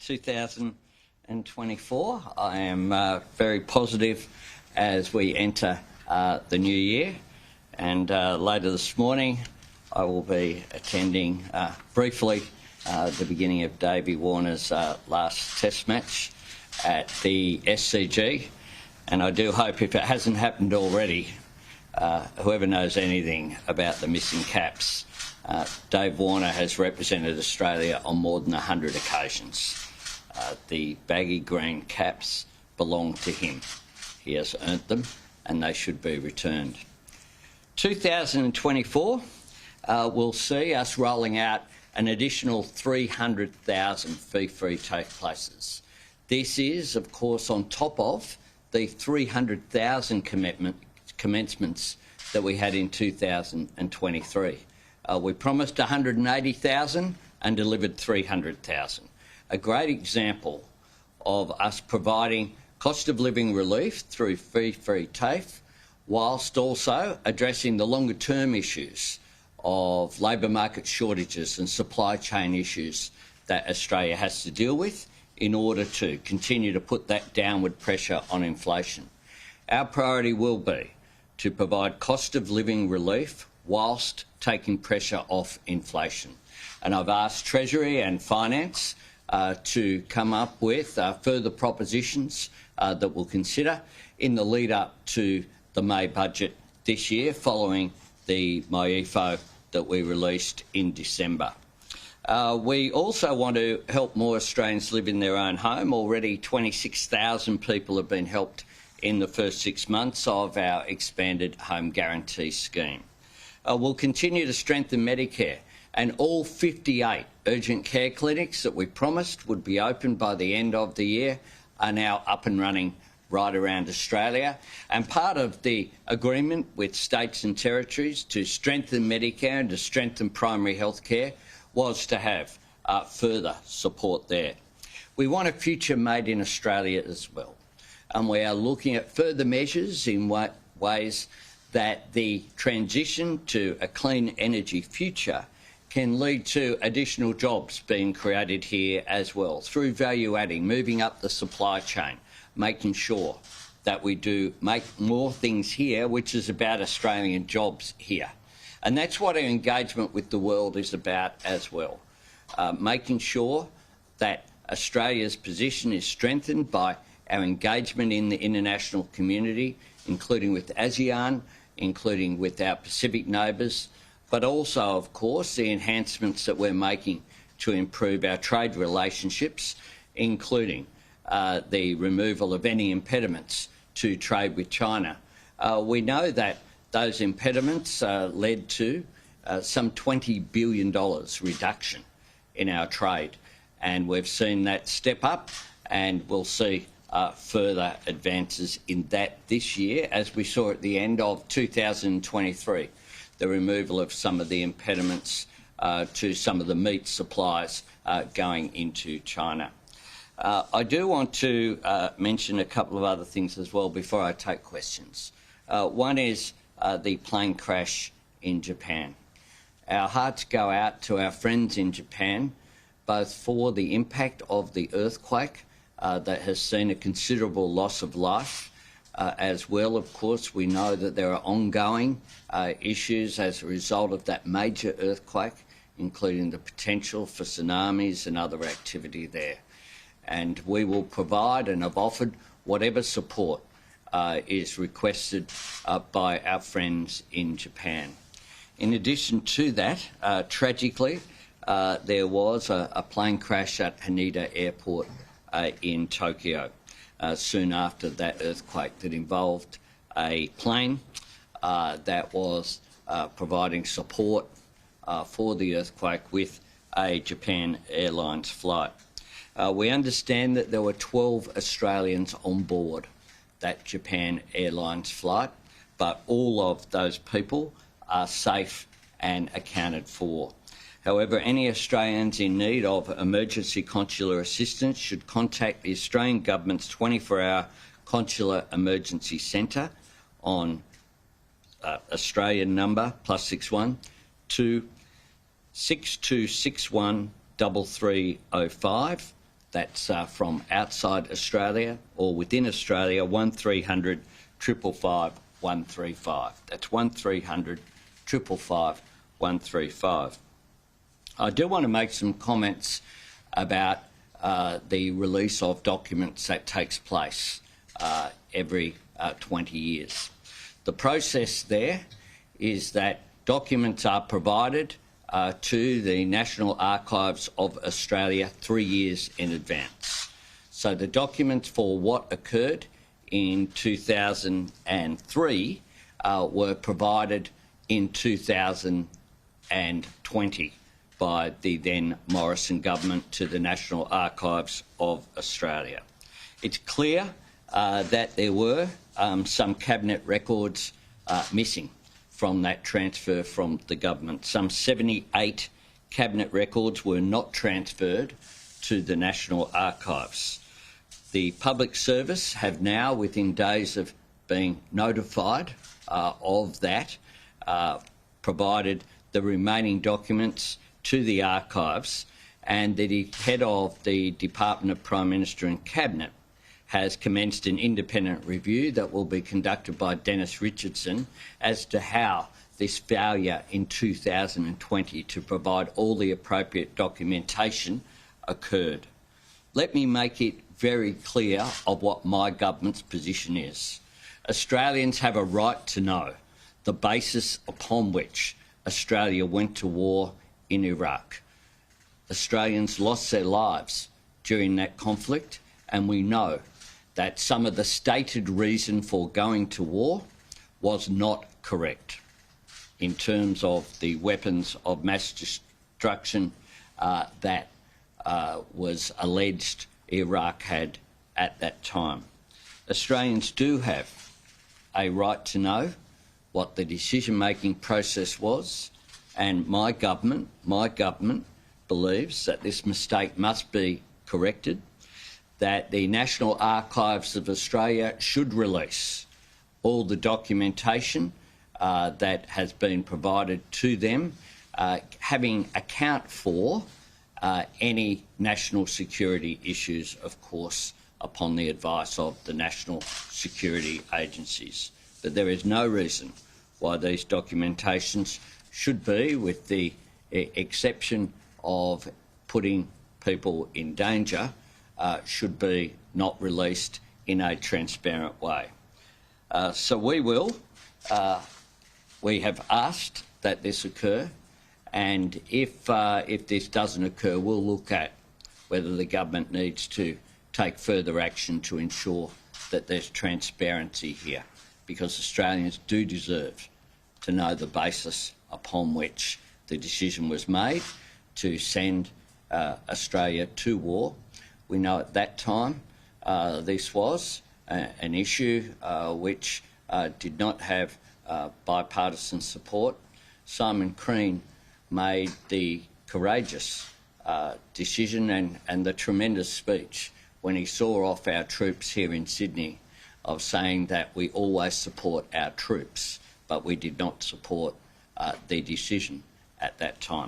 2024. I am very positive as we enter the new year, and later this morning I will be attending briefly the beginning of Davey Warner's last Test match at the SCG, and I do hope, if it hasn't happened already, whoever knows anything about the missing caps, Dave Warner has represented Australia on more than 100 occasions. The baggy green caps belong to him. He has earned them and they should be returned. 2024 will see us rolling out an additional 300,000 fee-free TAFE places. This is, of course, on top of the 300,000 commencements that we had in 2023. We promised 180,000 and delivered 300,000. A great example of us providing cost of living relief through fee-free TAFE, whilst also addressing the longer term issues of labour market shortages and supply chain issues that Australia has to deal with in order to continue to put that downward pressure on inflation. Our priority will be to provide cost of living relief whilst taking pressure off inflation. And I've asked Treasury and Finance to come up with further propositions that we'll consider in the lead up to the May budget this year, following the MyEFO that we released in December. We also want to help more Australians live in their own home. Already 26,000 people have been helped in the first 6 months of our expanded home guarantee scheme. We'll continue to strengthen Medicare, and all 58 urgent care clinics that we promised would be open by the end of the year are now up and running right around Australia. And part of the agreement with states and territories to strengthen Medicare and to strengthen primary health care was to have further support there. We want a future made in Australia as well, and we are looking at further measures in ways that the transition to a clean energy future can lead to additional jobs being created here as well, through value adding, moving up the supply chain, making sure that we do make more things here, which is about Australian jobs here. And that's what our engagement with the world is about as well, making sure that Australia's position is strengthened by our engagement in the international community, including with ASEAN, including with our Pacific neighbours, but also, of course, the enhancements that we're making to improve our trade relationships, including the removal of any impediments to trade with China. We know that those impediments led to some $20 billion reduction in our trade, and we've seen that step up, and we'll see further advances in that this year, as we saw at the end of 2023. The removal of some of the impediments to some of the meat supplies going into China. I do want to mention a couple of other things as well before I take questions. One is the plane crash in Japan. Our hearts go out to our friends in Japan, both for the impact of the earthquake that has seen a considerable loss of life. As well, of course, we know that there are ongoing issues as a result of that major earthquake, including the potential for tsunamis and other activity there. And we will provide and have offered whatever support is requested by our friends in Japan. In addition to that, tragically, there was a plane crash at Haneda Airport in Tokyo. Soon after that earthquake, that involved a plane that was providing support for the earthquake with a Japan Airlines flight. We understand that there were 12 Australians on board that Japan Airlines flight, but all of those people are safe and accounted for. However, any Australians in need of emergency consular assistance should contact the Australian Government's 24-hour Consular Emergency Centre on Australian number +61 2 6261 3305 that's from outside Australia or within Australia, 1300 555 135. That's 1300 555 135. I do want to make some comments about the release of documents that takes place every 20 years. The process there is that documents are provided to the National Archives of Australia 3 years in advance. So the documents for what occurred in 2003 were provided in 2020 by the then Morrison government to the National Archives of Australia. It's clear that there were some cabinet records missing from that transfer from the government. Some 78 cabinet records were not transferred to the National Archives. The Public Service have now, within days of being notified of that, provided the remaining documents to the archives, and the head of the Department of Prime Minister and Cabinet has commenced an independent review that will be conducted by Dennis Richardson as to how this failure in 2020 to provide all the appropriate documentation occurred. Let me make it very clear of what my government's position is. Australians have a right to know the basis upon which Australia went to war in Iraq. Australians lost their lives during that conflict, and we know that some of the stated reason for going to war was not correct in terms of the weapons of mass destruction that was alleged Iraq had at that time. Australians do have a right to know what the decision-making process was, and my government believes that this mistake must be corrected, that the National Archives of Australia should release all the documentation that has been provided to them, having account for any national security issues, of course, upon the advice of the national security agencies. But there is no reason why these documentations should be, with the exception of putting people in danger, should be not released in a transparent way. So we have asked that this occur, and if this doesn't occur, we'll look at whether the government needs to take further action to ensure that there's transparency here, because Australians do deserve to know the basis upon which the decision was made to send Australia to war. We know at that time this was an issue which did not have bipartisan support. Simon Crean made the courageous decision and the tremendous speech when he saw off our troops here in Sydney of saying that we always support our troops, but we did not support the decision at that time.